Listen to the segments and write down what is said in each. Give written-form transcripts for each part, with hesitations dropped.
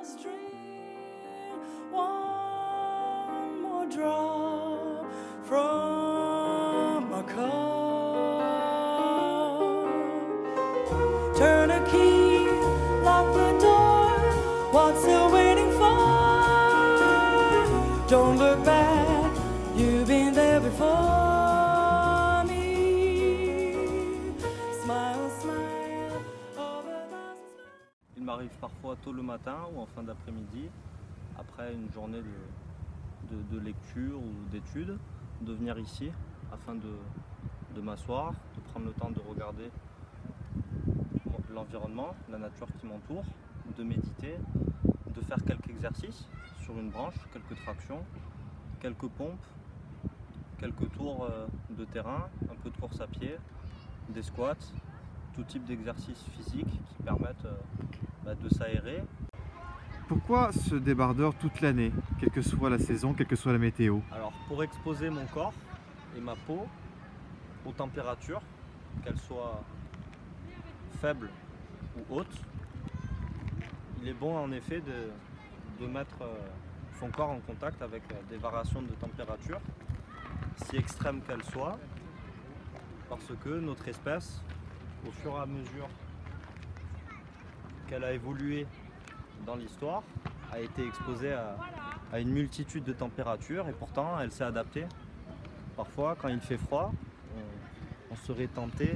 just drink one more drop from my cup. Turn a key, lock the door. What's still waiting for? Don't look back, you've been there before me. Smile, smile, over the... Il m'arrive parfois tôt le matin ou en fin d'après-midi, après une journée de lecture ou d'études, de venir ici afin de m'asseoir, de prendre le temps de regarder l'environnement, la nature qui m'entoure, de méditer, de faire quelques exercices sur une branche, quelques tractions, quelques pompes, quelques tours de terrain, un peu de course à pied, des squats, tout type d'exercices physiques qui permettent de s'aérer. Pourquoi ce débardeur toute l'année, quelle que soit la saison, quelle que soit la météo? Alors pour exposer mon corps et ma peau aux températures, qu'elles soient faibles ou hautes, il est bon en effet de mettre son corps en contact avec des variations de température, si extrêmes qu'elles soient, parce que notre espèce, au fur et à mesure qu'elle a évolué dans l'histoire, a été exposée à une multitude de températures et pourtant elle s'est adaptée. Parfois quand il fait froid, on serait tenté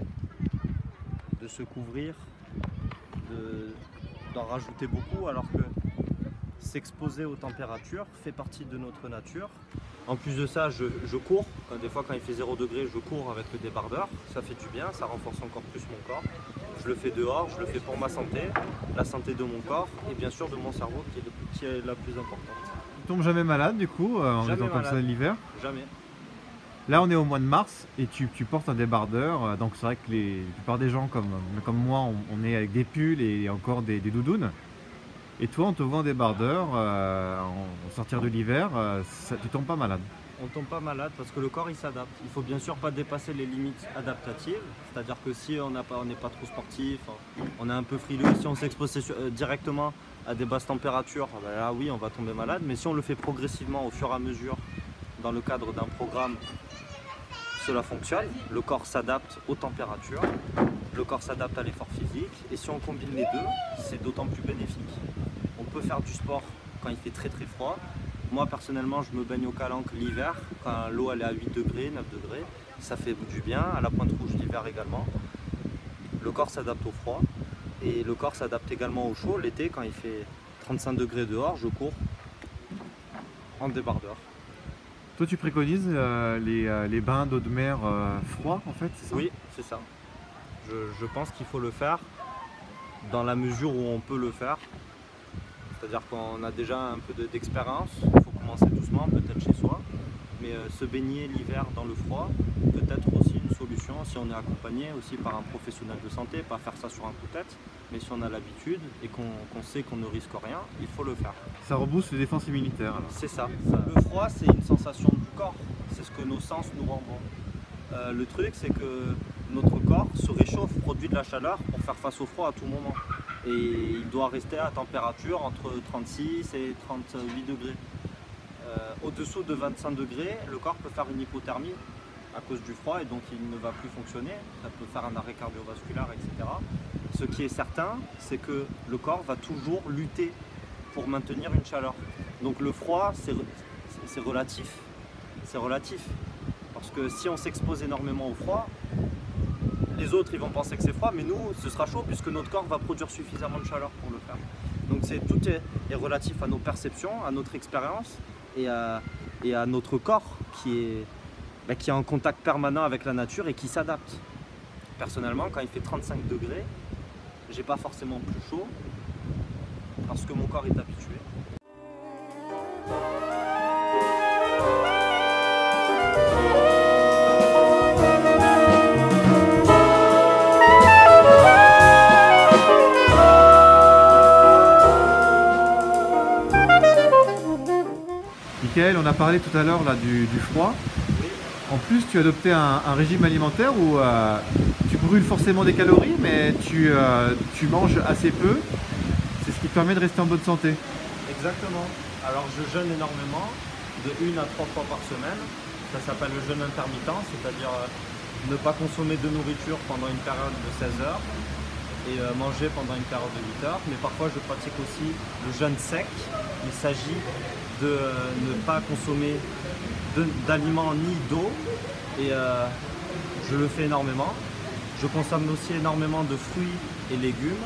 de se couvrir, d'en rajouter beaucoup, alors que s'exposer aux températures fait partie de notre nature. En plus de ça, je cours. Des fois quand il fait 0 degré, je cours avec le débardeur. Ça fait du bien, ça renforce encore plus mon corps. Je le fais dehors, je le fais pour ma santé, la santé de mon corps et bien sûr de mon cerveau qui est la plus importante. Tu tombes jamais malade du coup en Jamais étant comme ça l'hiver? Jamais. Là on est au mois de mars et tu portes un débardeur, donc c'est vrai que la plupart des gens comme moi on est avec des pulls et encore des doudounes. Et toi on te voit en débardeur, en sortir de l'hiver, tu tombes pas malade? On tombe pas malade parce que le corps il s'adapte. Il faut bien sûr pas dépasser les limites adaptatives, c'est-à-dire que si on n'est pas trop sportif, on est un peu frileux, si on s'expose directement à des basses températures, là oui on va tomber malade, mais si on le fait progressivement au fur et à mesure dans le cadre d'un programme, cela fonctionne. Le corps s'adapte aux températures, le corps s'adapte à l'effort physique et si on combine les deux, c'est d'autant plus bénéfique. On peut faire du sport quand il fait très très froid. Moi personnellement je me baigne au Calanque l'hiver, quand l'eau elle est à 8 degrés, 9 degrés, ça fait du bien, à la Pointe Rouge l'hiver également. Le corps s'adapte au froid et le corps s'adapte également au chaud. L'été quand il fait 35 degrés dehors, je cours en débardeur. Toi tu préconises les bains d'eau de mer froids en fait, c'est ça? Oui, c'est ça. Je pense qu'il faut le faire dans la mesure où on peut le faire. C'est-à-dire qu'on a déjà un peu d'expérience, il faut commencer doucement, peut-être chez soi. Mais se baigner l'hiver dans le froid peut être aussi une solution si on est accompagné aussi par un professionnel de santé, pas faire ça sur un coup de tête. Mais si on a l'habitude et qu'on sait qu'on ne risque rien, il faut le faire. Ça rebooste les défenses immunitaires. C'est ça. Le froid, c'est une sensation du corps. C'est ce que nos sens nous rendent. Le truc, c'est que notre corps se réchauffe, produit de la chaleur pour faire face au froid à tout moment. Et il doit rester à température entre 36 et 38 degrés. Au-dessous de 25 degrés, le corps peut faire une hypothermie à cause du froid et donc il ne va plus fonctionner. Ça peut faire un arrêt cardiovasculaire, etc. Ce qui est certain, c'est que le corps va toujours lutter pour maintenir une chaleur. Donc le froid, c'est relatif. C'est relatif. Parce que si on s'expose énormément au froid, les autres ils vont penser que c'est froid, mais nous ce sera chaud puisque notre corps va produire suffisamment de chaleur pour le faire. Donc tout est relatif à nos perceptions, à notre expérience et à notre corps qui est en contact permanent avec la nature et qui s'adapte. Personnellement, quand il fait 35 degrés, j'ai pas forcément plus chaud parce que mon corps est habitué. Michael, on a parlé tout à l'heure du froid. Oui. En plus, tu as adopté un régime alimentaire où tu brûles forcément des calories, mais tu manges assez peu. C'est ce qui te permet de rester en bonne santé. Exactement. Alors je jeûne énormément, de 1 à 3 fois par semaine. Ça s'appelle le jeûne intermittent, c'est-à-dire ne pas consommer de nourriture pendant une période de 16 heures et manger pendant une période de 8 heures. Mais parfois je pratique aussi le jeûne sec. Il s'agit de ne pas consommer d'aliments ni d'eau et je le fais énormément. Je consomme aussi énormément de fruits et légumes,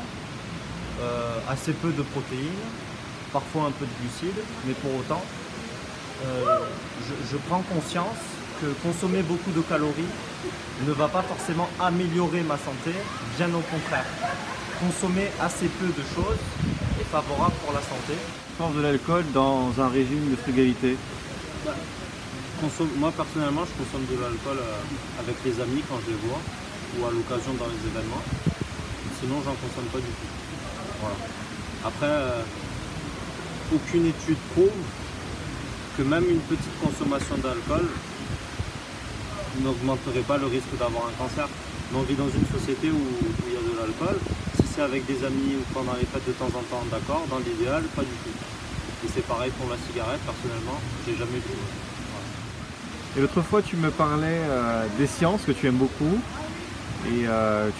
assez peu de protéines, parfois un peu de glucides, mais pour autant, je prends conscience que consommer beaucoup de calories ne va pas forcément améliorer ma santé, bien au contraire. Consommer assez peu de choses est favorable pour la santé. Force de l'alcool dans un régime de frugalité. Moi personnellement, je consomme de l'alcool avec les amis quand je les vois ou à l'occasion dans les événements. Sinon, j'en consomme pas du tout. Voilà. Après, aucune étude prouve que même une petite consommation d'alcool n'augmenterait pas le risque d'avoir un cancer. Mais on vit dans une société où il y a de l'alcool. Si c'est avec des amis ou pendant les fêtes de temps en temps, d'accord. Dans l'idéal, pas du tout. Et c'est pareil pour la cigarette, personnellement, j'ai jamais vu. Voilà. Et l'autre fois, tu me parlais des sciences que tu aimes beaucoup et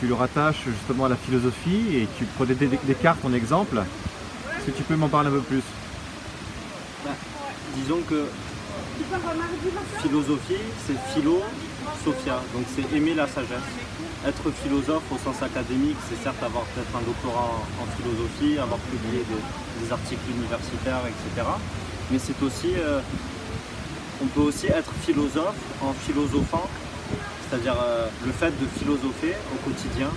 tu le rattaches justement à la philosophie et tu prenais Descartes en exemple. Est-ce que tu peux m'en parler un peu plus? Disons que philosophie, c'est philosophia, donc c'est aimer la sagesse. Être philosophe au sens académique, c'est certes avoir peut-être un doctorat en philosophie, avoir publié des articles universitaires, etc. Mais c'est aussi, on peut aussi être philosophe en philosophant, c'est-à-dire le fait de philosopher au quotidien,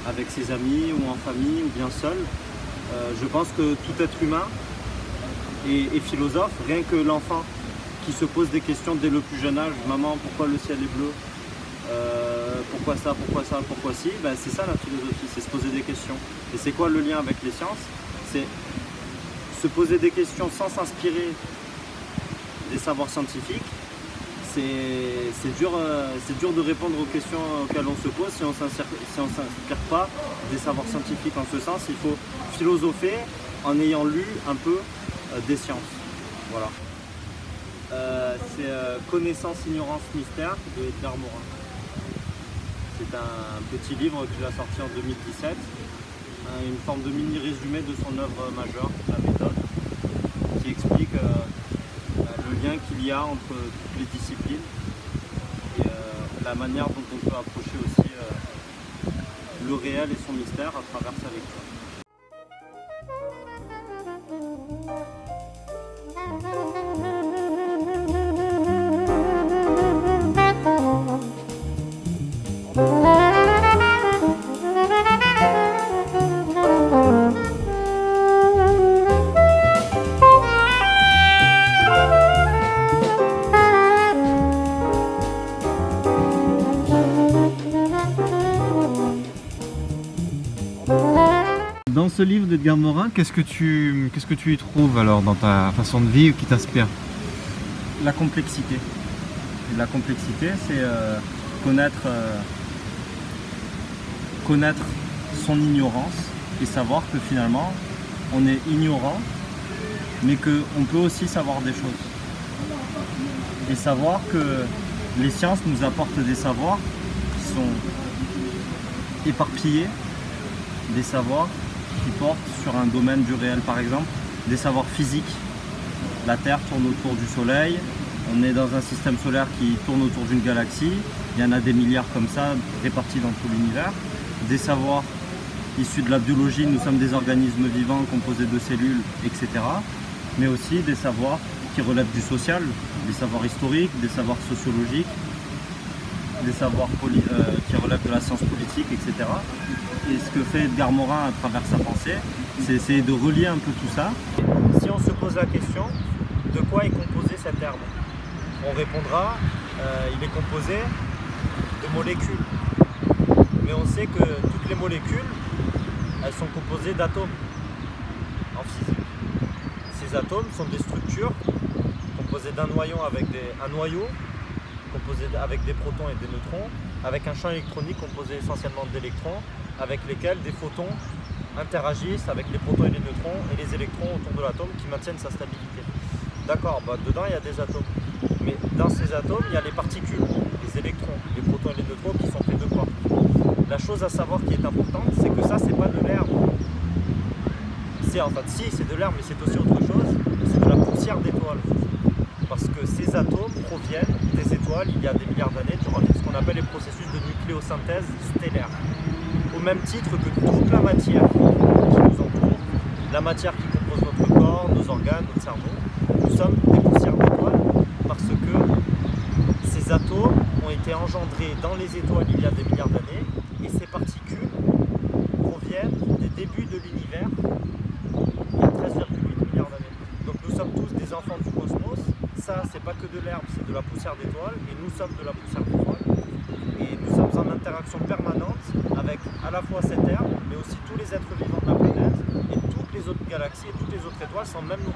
avec ses amis ou en famille ou bien seul. Je pense que tout être humain est philosophe, rien que l'enfant qui se pose des questions dès le plus jeune âge. Maman, pourquoi le ciel est bleu? Pourquoi ça, pourquoi ci? Ben, c'est ça la philosophie, c'est se poser des questions. Et c'est quoi le lien avec les sciences? C'est se poser des questions sans s'inspirer des savoirs scientifiques. C'est dur de répondre aux questions auxquelles on se pose si on ne s'inspire pas des savoirs scientifiques. En ce sens, il faut philosopher en ayant lu un peu des sciences. Voilà. C'est Connaissance, Ignorance, Mystère de Edgar Morin. C'est un petit livre qu'il a sorti en 2017, une forme de mini-résumé de son œuvre majeure, La Méthode, qui explique le lien qu'il y a entre toutes les disciplines et la manière dont on peut approcher aussi le réel et son mystère à travers sa lecture. Dans ce livre d'Edgar Morin, qu'est-ce que tu y trouves alors dans ta façon de vivre qui t'inspire? La complexité. La complexité, c'est connaître son ignorance et savoir que finalement, on est ignorant, mais qu'on peut aussi savoir des choses. Et savoir que les sciences nous apportent des savoirs qui sont éparpillés, des savoirs qui portent sur un domaine du réel, par exemple, des savoirs physiques. La Terre tourne autour du Soleil, on est dans un système solaire qui tourne autour d'une galaxie, il y en a des milliards comme ça répartis dans tout l'univers. Des savoirs issus de la biologie, nous sommes des organismes vivants composés de cellules, etc. Mais aussi des savoirs qui relèvent du social, des savoirs historiques, des savoirs sociologiques, des savoirs qui relèvent de la science politique, etc. Et ce que fait Edgar Morin à travers sa pensée, c'est essayer de relier un peu tout ça. Si on se pose la question, de quoi est composé cette herbe? On répondra, il est composé de molécules. Mais on sait que toutes les molécules, elles sont composées d'atomes en physique. Ces atomes sont des structures composées d'un noyau composé avec des protons et des neutrons, avec un champ électronique composé essentiellement d'électrons, avec lesquels des photons interagissent avec les protons et les neutrons et les électrons autour de l'atome qui maintiennent sa stabilité. D'accord, bah, dedans il y a des atomes. Mais dans ces atomes, il y a les particules, les électrons, les protons et les neutrons qui sont faits de quoi? La chose à savoir qui est importante, c'est que ça, c'est pas de l'herbe. En fait, si, c'est de l'herbe, mais c'est aussi autre chose. C'est de la poussière d'étoiles. Parce que ces atomes proviennent des étoiles il y a des milliards d'années durant ce qu'on appelle les processus de nucléosynthèse stellaire. Au même titre que toute la matière qui nous entoure, la matière qui compose notre corps, nos organes, notre cerveau, nous sommes des poussières d'étoiles parce que ces atomes ont été engendrés dans les étoiles il y a des milliards d'années et ces particules proviennent des débuts de l'univers il y a 13,8 milliards d'années. Donc nous sommes tous des enfants du cosmos. Ça, c'est pas que de l'herbe, c'est de la poussière d'étoiles et nous sommes de la poussière d'étoiles. Et nous sommes en interaction permanente avec à la fois cette herbe, mais aussi tous les êtres vivants de la planète et toutes les autres galaxies et toutes les autres étoiles sans même nous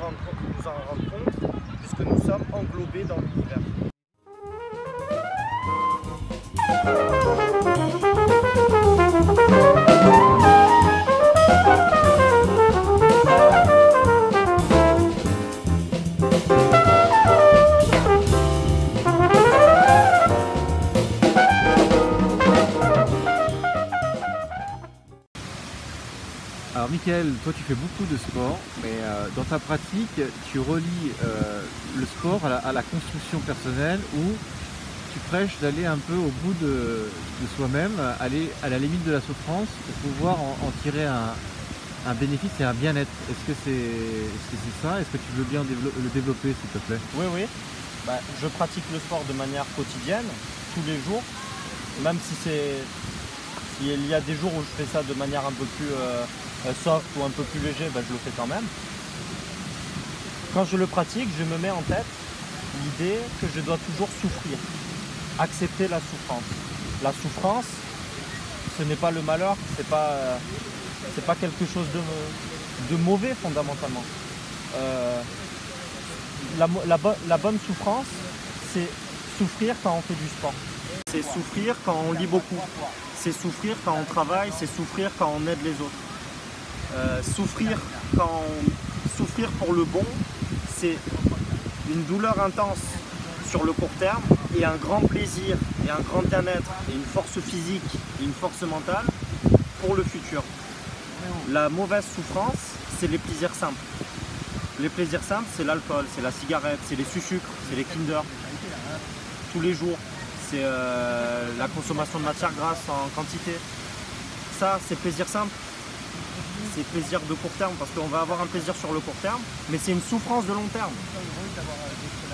en rendre compte, puisque nous sommes englobés dans l'univers. Alors Mickaël, toi tu fais beaucoup de sport, mais dans ta pratique, tu relis le sport à la construction personnelle où tu prêches d'aller un peu au bout de soi-même, aller à la limite de la souffrance pour pouvoir en tirer un bénéfice et un bien-être. Est-ce que c'est ça? Est-ce que tu veux bien le développer s'il te plaît? Oui, oui. Bah, je pratique le sport de manière quotidienne, tous les jours, même si il y a des jours où je fais ça de manière un peu plus soft ou un peu plus léger, bah, je le fais quand même. Quand je le pratique, je me mets en tête l'idée que je dois toujours souffrir, accepter la souffrance. La souffrance, ce n'est pas le malheur, c'est pas quelque chose de mauvais fondamentalement. La bonne souffrance, c'est souffrir quand on fait du sport. C'est souffrir quand on lit beaucoup. C'est souffrir quand on travaille, c'est souffrir quand on aide les autres. Souffrir pour le bon, c'est une douleur intense sur le court terme et un grand plaisir et un grand bien-être et une force physique et une force mentale pour le futur. La mauvaise souffrance, c'est les plaisirs simples. Les plaisirs simples, c'est l'alcool, c'est la cigarette, c'est les sucres, c'est les Kinder. Tous les jours, c'est la consommation de matière grasse en quantité. Ça, c'est plaisir simple. C'est plaisir de court terme parce qu'on va avoir un plaisir sur le court terme, mais c'est une souffrance de long terme.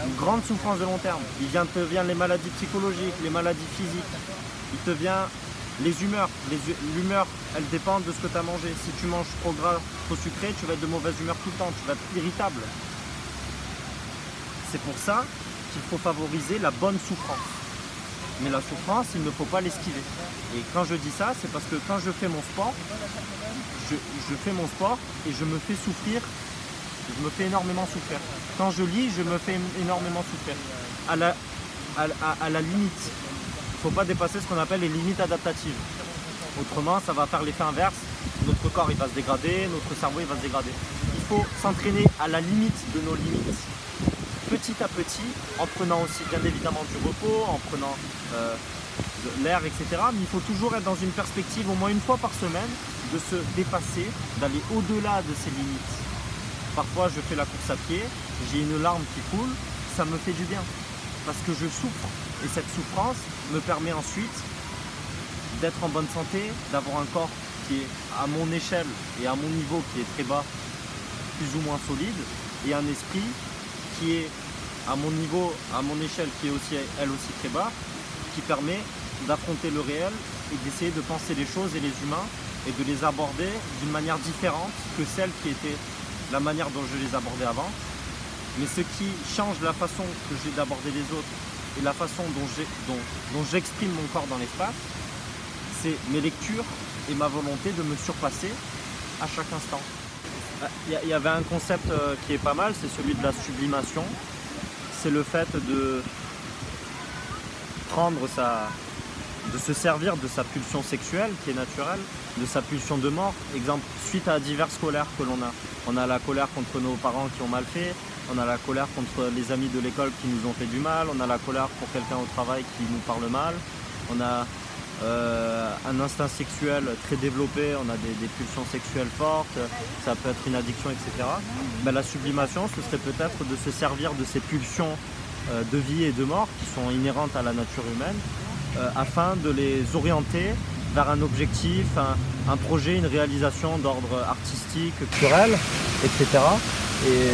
Une grande souffrance de long terme. Il te vient les maladies psychologiques, les maladies physiques. Il te vient les humeurs. L'humeur, elle dépend de ce que tu as mangé. Si tu manges trop gras, trop sucré, tu vas être de mauvaise humeur tout le temps. Tu vas être irritable. C'est pour ça qu'il faut favoriser la bonne souffrance. Mais la souffrance, il ne faut pas l'esquiver. Et quand je dis ça, c'est parce que quand je fais mon sport, je fais mon sport et je me fais souffrir, je me fais énormément souffrir. Quand je lis, je me fais énormément souffrir. À la limite, il ne faut pas dépasser ce qu'on appelle les limites adaptatives. Autrement, ça va faire l'effet inverse. Notre corps il va se dégrader, notre cerveau il va se dégrader. Il faut s'entraîner à la limite de nos limites. Petit à petit, en prenant aussi bien évidemment du repos, en prenant de l'air, etc. Mais il faut toujours être dans une perspective, au moins une fois par semaine, de se dépasser, d'aller au-delà de ses limites. Parfois, je fais la course à pied, j'ai une larme qui coule, ça me fait du bien, parce que je souffre. Et cette souffrance me permet ensuite d'être en bonne santé, d'avoir un corps qui est à mon échelle et à mon niveau qui est très bas, plus ou moins solide, et un esprit qui est à mon niveau, à mon échelle, qui est aussi, elle aussi très bas, qui permet d'affronter le réel et d'essayer de penser les choses et les humains et de les aborder d'une manière différente que celle qui était la manière dont je les abordais avant. Mais ce qui change la façon que j'ai d'aborder les autres et la façon dont j'exprime mon corps dans l'espace, c'est mes lectures et ma volonté de me surpasser à chaque instant. Il y avait un concept qui est pas mal, c'est celui de la sublimation. C'est le fait de prendre de se servir de sa pulsion sexuelle qui est naturelle, de sa pulsion de mort. Exemple, suite à diverses colères que l'on a. On a la colère contre nos parents qui ont mal fait, on a la colère contre les amis de l'école qui nous ont fait du mal, on a la colère pour quelqu'un au travail qui nous parle mal, on a un instinct sexuel très développé, on a des pulsions sexuelles fortes, ça peut être une addiction, etc. Ben, la sublimation, ce serait peut-être de se servir de ces pulsions de vie et de mort qui sont inhérentes à la nature humaine, afin de les orienter vers un objectif, un projet, une réalisation d'ordre artistique, culturel, etc. et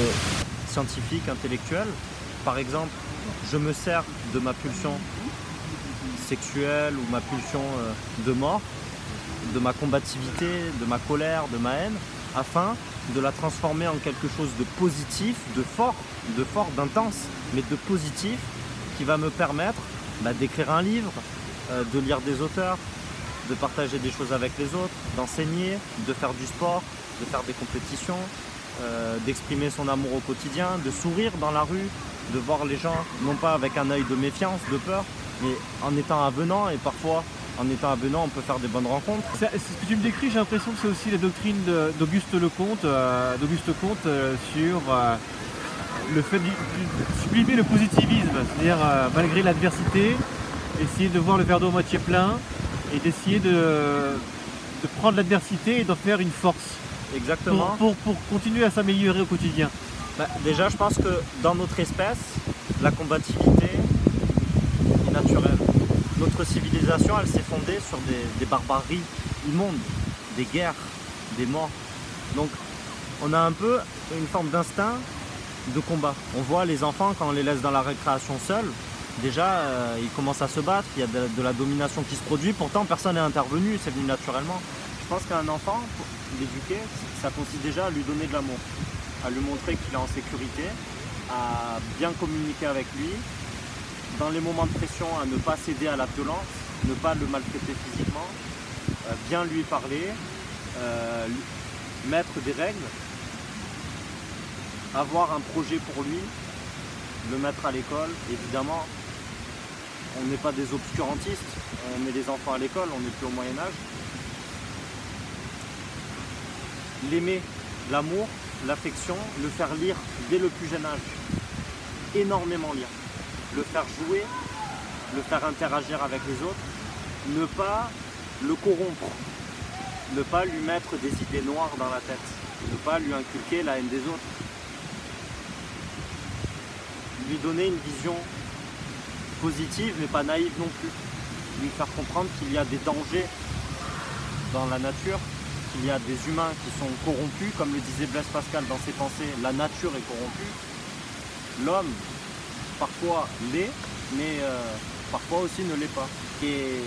scientifique, intellectuel. Par exemple, je me sers de ma pulsion sexuelle ou ma pulsion de mort, de ma combativité, de ma colère, de ma haine, afin de la transformer en quelque chose de positif, de fort, d'intense, mais de positif, qui va me permettre d'écrire un livre, de lire des auteurs, de partager des choses avec les autres, d'enseigner, de faire du sport, de faire des compétitions, d'exprimer son amour au quotidien, de sourire dans la rue, de voir les gens, non pas avec un œil de méfiance, de peur, mais en étant avenant, et parfois en étant avenant on peut faire des bonnes rencontres. Ce que tu me décris, j'ai l'impression que c'est aussi la doctrine d'Auguste Comte sur le fait de sublimer le positivisme, c'est-à-dire malgré l'adversité, essayer de voir le verre d'eau à moitié plein et d'essayer de prendre l'adversité et d'en faire une force. Exactement. Pour continuer à s'améliorer au quotidien. Déjà, je pense que dans notre espèce, la combativité est naturelle. Notre civilisation, elle s'est fondée sur des barbaries immondes, des guerres, des morts. Donc, on a un peu une forme d'instinct de combat. On voit les enfants, quand on les laisse dans la récréation seuls, déjà, ils commencent à se battre, il y a de la domination qui se produit, pourtant personne n'est intervenu, c'est venu naturellement. Je pense qu'un enfant, pour l'éduquer, ça consiste déjà à lui donner de l'amour, à lui montrer qu'il est en sécurité, à bien communiquer avec lui, dans les moments de pression, à ne pas céder à la violence, ne pas le maltraiter physiquement, bien lui parler, mettre des règles, avoir un projet pour lui, le mettre à l'école. Évidemment, on n'est pas des obscurantistes, on met les enfants à l'école, on n'est plus au Moyen-Âge. L'aimer, l'amour, l'affection, le faire lire dès le plus jeune âge, énormément lire, le faire jouer, le faire interagir avec les autres, ne pas le corrompre, ne pas lui mettre des idées noires dans la tête, ne pas lui inculquer la haine des autres, lui donner une vision positive mais pas naïve non plus, lui faire comprendre qu'il y a des dangers dans la nature, qu'il y a des humains qui sont corrompus, comme le disait Blaise Pascal dans ses pensées, la nature est corrompue, l'homme parfois l'est, mais parfois aussi ne l'est pas. Et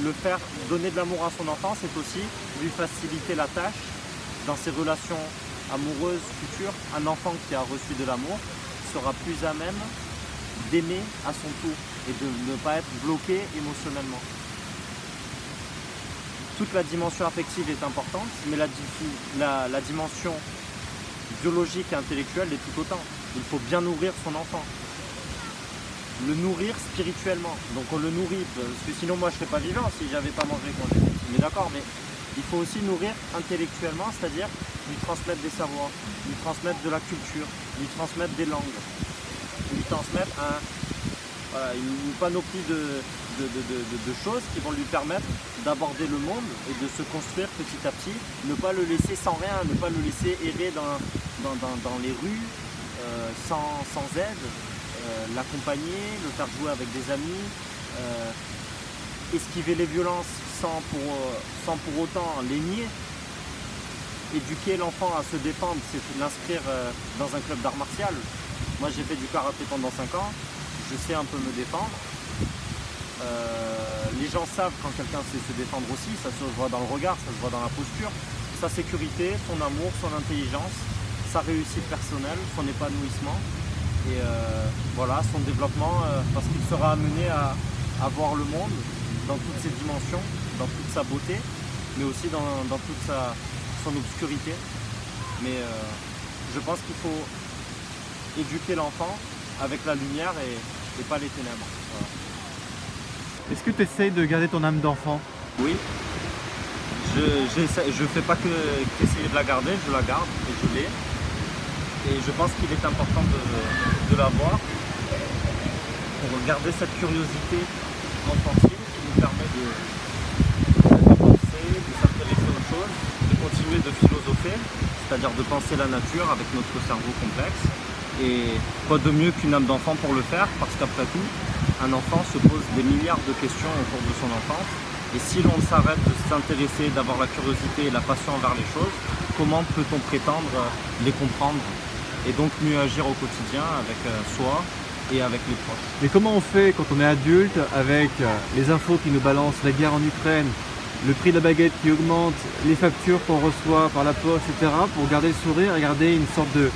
le faire donner de l'amour à son enfant, c'est aussi lui faciliter la tâche dans ses relations amoureuses futures. Un enfant qui a reçu de l'amour sera plus à même d'aimer à son tour et de ne pas être bloqué émotionnellement. Toute la dimension affective est importante, mais la dimension biologique et intellectuelle est tout autant. Il faut bien nourrir son enfant. Le nourrir spirituellement. Donc on le nourrit, parce que sinon moi je ne serais pas vivant si j'avais pas mangé quand j'étais petit. Mais d'accord, mais il faut aussi nourrir intellectuellement, c'est-à-dire lui transmettre des savoirs, lui transmettre de la culture, lui transmettre des langues, lui transmettre une panoplie de choses qui vont lui permettre d'aborder le monde et de se construire petit à petit, ne pas le laisser sans rien, ne pas le laisser errer dans les rues sans aide, l'accompagner, le faire jouer avec des amis, esquiver les violences sans pour autant les nier. Éduquer l'enfant à se défendre, c'est l'inscrire dans un club d'art martial. Moi j'ai fait du karaté pendant 5 ans, je sais un peu me défendre. Les gens savent quand quelqu'un sait se défendre aussi, ça se voit dans le regard, ça se voit dans la posture. Sa sécurité, son amour, son intelligence, sa réussite personnelle, son épanouissement et voilà, son développement parce qu'il sera amené à voir le monde dans toutes ses dimensions, dans toute sa beauté, mais aussi dans toute son obscurité. Mais je pense qu'il faut éduquer l'enfant avec la lumière et pas les ténèbres. Voilà. Est-ce que tu essayes de garder ton âme d'enfant? Oui, je fais pas qu'essayer de la garder, je la garde et je l'ai. Et je pense qu'il est important de l'avoir pour garder cette curiosité enfantine qui nous permet de penser, de s'intéresser aux choses, de continuer de philosopher, c'est-à-dire de penser la nature avec notre cerveau complexe. Et quoi de mieux qu'une âme d'enfant pour le faire, parce qu'après tout, un enfant se pose des milliards de questions au cours de son enfance. Et si l'on s'arrête de s'intéresser, d'avoir la curiosité et la passion envers les choses, comment peut-on prétendre les comprendre et donc mieux agir au quotidien avec soi et avec les proches? Mais comment on fait quand on est adulte avec les infos qui nous balancent, la guerre en Ukraine, le prix de la baguette qui augmente, les factures qu'on reçoit par la poste, etc., pour garder le sourire et garder une sorte de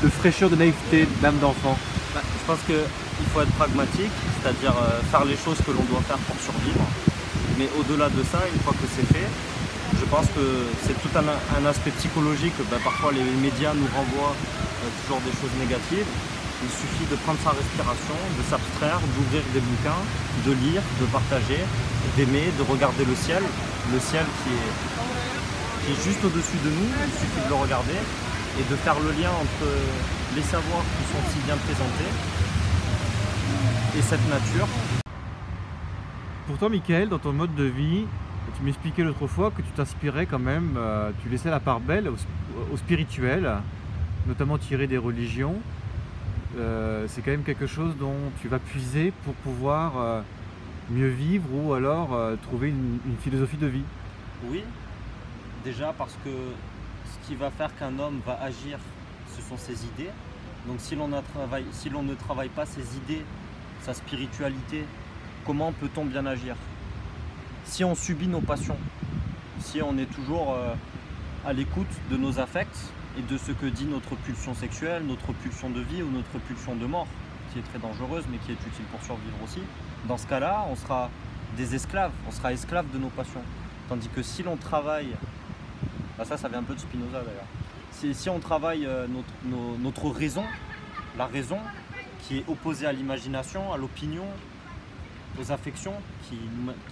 fraîcheur, de naïveté, d'âme d'enfant? Je pense qu'il faut être pragmatique, c'est-à-dire faire les choses que l'on doit faire pour survivre. Mais au-delà de ça, une fois que c'est fait, je pense que c'est tout un aspect psychologique. Parfois les médias nous renvoient toujours des choses négatives. Il suffit de prendre sa respiration, de s'abstraire, d'ouvrir des bouquins, de lire, de partager, d'aimer, de regarder le ciel qui est juste au-dessus de nous. Il suffit de le regarder et de faire le lien entre les savoirs qui sont si bien présentés et cette nature. Pour toi, Michael, dans ton mode de vie, tu m'expliquais l'autre fois que tu t'inspirais quand même, tu laissais la part belle au spirituel, notamment tiré des religions. C'est quand même quelque chose dont tu vas puiser pour pouvoir mieux vivre ou alors trouver une philosophie de vie. Oui, déjà parce que ce qui va faire qu'un homme va agir, ce sont ses idées. Donc si l'on ne travaille pas ses idées, sa spiritualité, comment peut-on bien agir? Si on subit nos passions, si on est toujours à l'écoute de nos affects et de ce que dit notre pulsion sexuelle, notre pulsion de vie ou notre pulsion de mort, qui est très dangereuse mais qui est utile pour survivre aussi, dans ce cas-là, on sera des esclaves, on sera esclaves de nos passions. Tandis que si l'on travaille, ça vient un peu de Spinoza d'ailleurs, si on travaille notre raison, la raison qui est opposée à l'imagination, à l'opinion, aux affections qui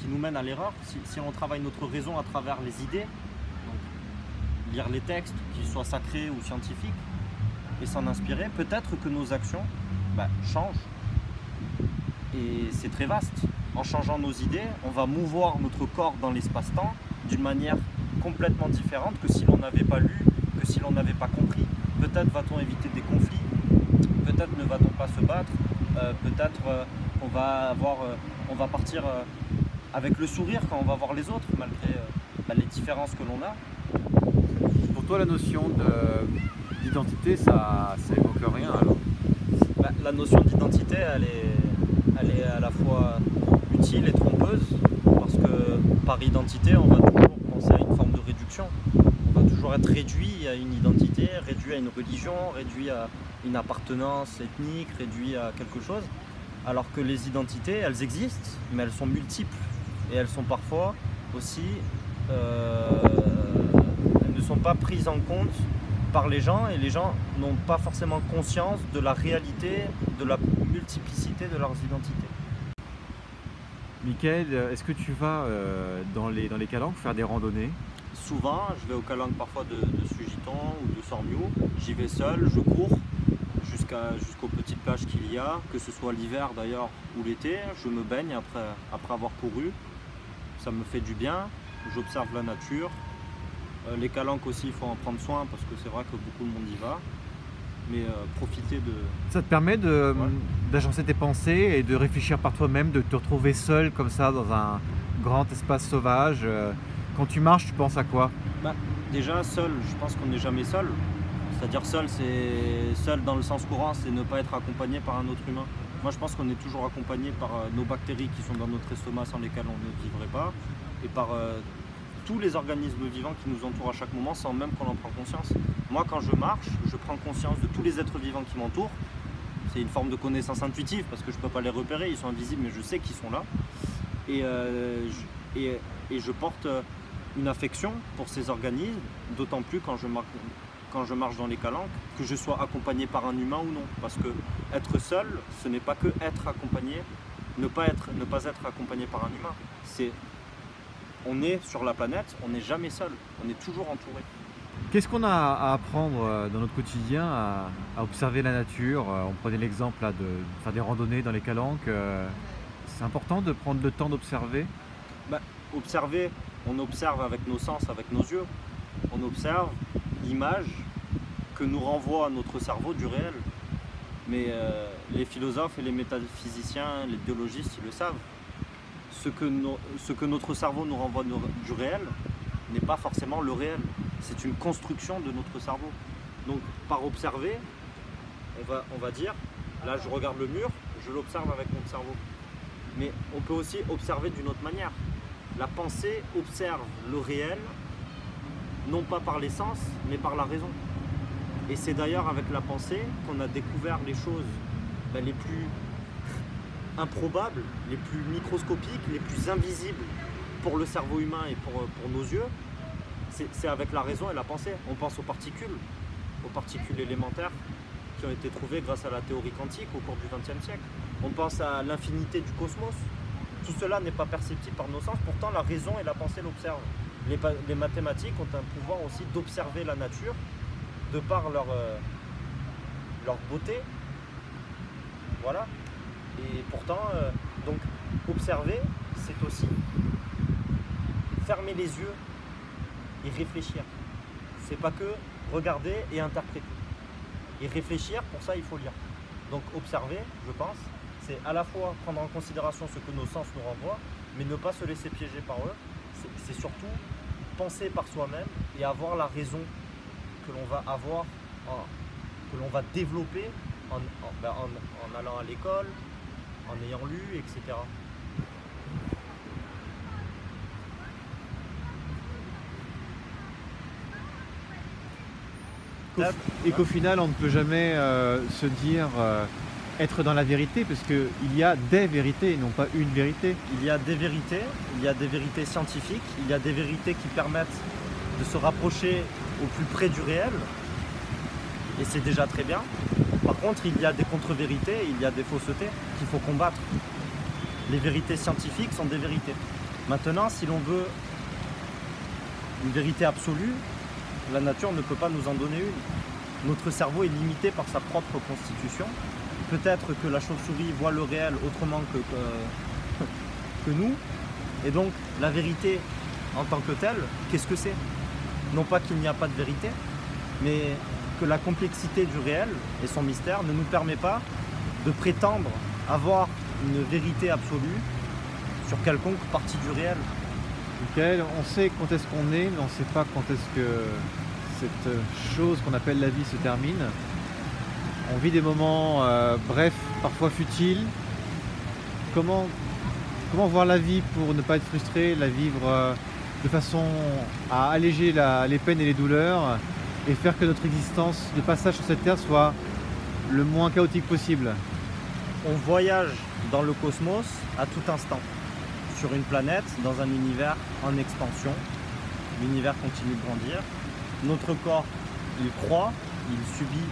nous mènent à l'erreur, si on travaille notre raison à travers les idées, donc lire les textes, qu'ils soient sacrés ou scientifiques, et s'en inspirer, peut-être que nos actions changent. Et c'est très vaste. En changeant nos idées, on va mouvoir notre corps dans l'espace-temps d'une manière complètement différente que si l'on n'avait pas lu, que si l'on n'avait pas compris. Peut-être va-t-on éviter des conflits, peut-être ne va-t-on pas se battre, peut-être on va partir avec le sourire quand on va voir les autres, malgré les différences que l'on a. Pour toi, la notion d'identité, ça évoque rien alors? La notion d'identité, elle est à la fois utile et trompeuse, parce que par identité, on va toujours penser à une forme de réduction. On va toujours être réduit à une identité, réduit à une religion, réduit à une appartenance ethnique, réduit à quelque chose. Alors que les identités, elles existent, mais elles sont multiples. Et elles sont parfois aussi... elles ne sont pas prises en compte par les gens, et les gens n'ont pas forcément conscience de la réalité, de la multiplicité de leurs identités. Michael, est-ce que tu vas dans les calanques faire des randonnées? Souvent, je vais aux calanques parfois de Sugiton ou de Sormiou. J'y vais seul, je cours jusqu'aux petites plages qu'il y a, que ce soit l'hiver d'ailleurs ou l'été. Je me baigne après avoir couru. Ça me fait du bien, j'observe la nature. Les calanques aussi, il faut en prendre soin parce que c'est vrai que beaucoup de monde y va. Mais profiter de... Ça te permet d'agencer tes pensées et de réfléchir par toi-même, de te retrouver seul comme ça dans un grand espace sauvage. Quand tu marches, tu penses à quoi? Déjà, seul, je pense qu'on n'est jamais seul. C'est-à-dire seul, c'est seul dans le sens courant, c'est ne pas être accompagné par un autre humain. Moi, je pense qu'on est toujours accompagné par nos bactéries qui sont dans notre estomac, sans lesquelles on ne vivrait pas, et par tous les organismes vivants qui nous entourent à chaque moment, sans même qu'on en prenne conscience. Moi, quand je marche, je prends conscience de tous les êtres vivants qui m'entourent. C'est une forme de connaissance intuitive, parce que je ne peux pas les repérer, ils sont invisibles, mais je sais qu'ils sont là. Et je porte une affection pour ces organismes, d'autant plus quand je marche dans les calanques, que je sois accompagné par un humain ou non. Parce que être seul, ce n'est pas que être accompagné ne pas être accompagné par un humain. On est sur la planète, on n'est jamais seul, on est toujours entouré. Qu'est-ce qu'on a à apprendre dans notre quotidien à observer la nature? On prenait l'exemple là, de faire des randonnées dans les calanques. C'est important de prendre le temps d'observer? Observer, on observe avec nos sens, avec nos yeux. On observe l'image que nous renvoie notre cerveau du réel. Mais les philosophes et les métaphysiciens, les biologistes, ils le savent. Ce que notre cerveau nous renvoie du réel n'est pas forcément le réel. C'est une construction de notre cerveau. Donc par observer, on va dire, là je regarde le mur, je l'observe avec mon cerveau. Mais on peut aussi observer d'une autre manière. La pensée observe le réel, non pas par les sens, mais par la raison. Et c'est d'ailleurs avec la pensée qu'on a découvert les choses les plus improbables, les plus microscopiques, les plus invisibles pour le cerveau humain et pour nos yeux. C'est avec la raison et la pensée. On pense aux particules élémentaires qui ont été trouvées grâce à la théorie quantique au cours du XXe siècle. On pense à l'infinité du cosmos. Tout cela n'est pas perceptible par nos sens, pourtant la raison et la pensée l'observent. Les mathématiques ont un pouvoir aussi d'observer la nature de par leur beauté. Voilà. Et pourtant, donc observer, c'est aussi fermer les yeux et réfléchir. C'est pas que regarder et interpréter. Et réfléchir, pour ça, il faut lire. Donc observer, je pense, c'est à la fois prendre en considération ce que nos sens nous renvoient, mais ne pas se laisser piéger par eux. C'est surtout penser par soi-même et avoir la raison que l'on va avoir, que l'on va développer en allant à l'école, en ayant lu, etc. Et qu'au final, on ne peut jamais se dire être dans la vérité, parce qu'il y a des vérités et non pas une vérité. Il y a des vérités scientifiques, il y a des vérités qui permettent de se rapprocher au plus près du réel, et c'est déjà très bien. Par contre, il y a des contre-vérités, il y a des faussetés qu'il faut combattre. Les vérités scientifiques sont des vérités. Maintenant, si l'on veut une vérité absolue, la nature ne peut pas nous en donner une. Notre cerveau est limité par sa propre constitution. Peut-être que la chauve-souris voit le réel autrement que nous. Et donc, la vérité en tant que telle, qu'est-ce que c'est? Non pas qu'il n'y a pas de vérité, mais que la complexité du réel et son mystère ne nous permet pas de prétendre avoir une vérité absolue sur quelconque partie du réel. Michael, on sait quand est-ce qu'on est, mais on ne sait pas quand est-ce que cette chose qu'on appelle la vie se termine. On vit des moments brefs, parfois futiles. Comment voir la vie pour ne pas être frustré, la vivre de façon à alléger les peines et les douleurs et faire que notre existence de passage sur cette terre soit le moins chaotique possible? On voyage dans le cosmos à tout instant, sur une planète, dans un univers en expansion. L'univers continue de grandir. Notre corps, il croît, il subit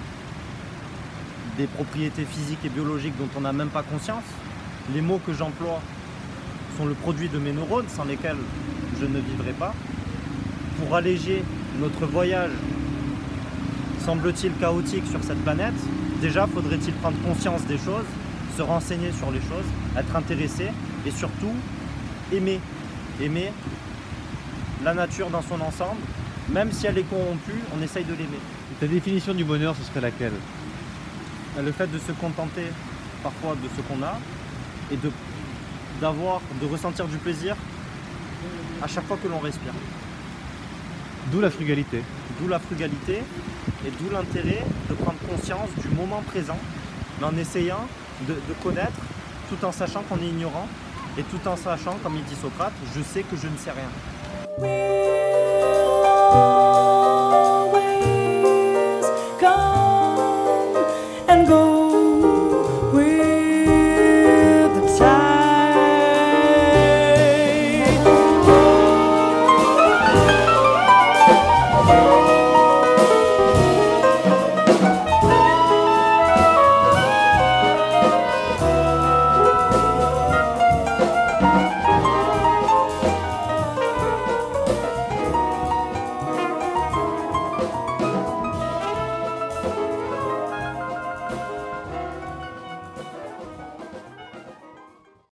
des propriétés physiques et biologiques dont on n'a même pas conscience. Les mots que j'emploie sont le produit de mes neurones, sans lesquels je ne vivrai pas. Pour alléger notre voyage, semble-t-il chaotique sur cette planète, déjà faudrait-il prendre conscience des choses, se renseigner sur les choses, être intéressé et surtout aimer la nature dans son ensemble. Même si elle est corrompue, on essaye de l'aimer. Ta définition du bonheur, ce serait laquelle? Le fait de se contenter parfois de ce qu'on a et de ressentir du plaisir à chaque fois que l'on respire. D'où la frugalité. D'où la frugalité et d'où l'intérêt de prendre conscience du moment présent, mais en essayant de connaître tout en sachant qu'on est ignorant et tout en sachant, comme il dit Socrate, je sais que je ne sais rien.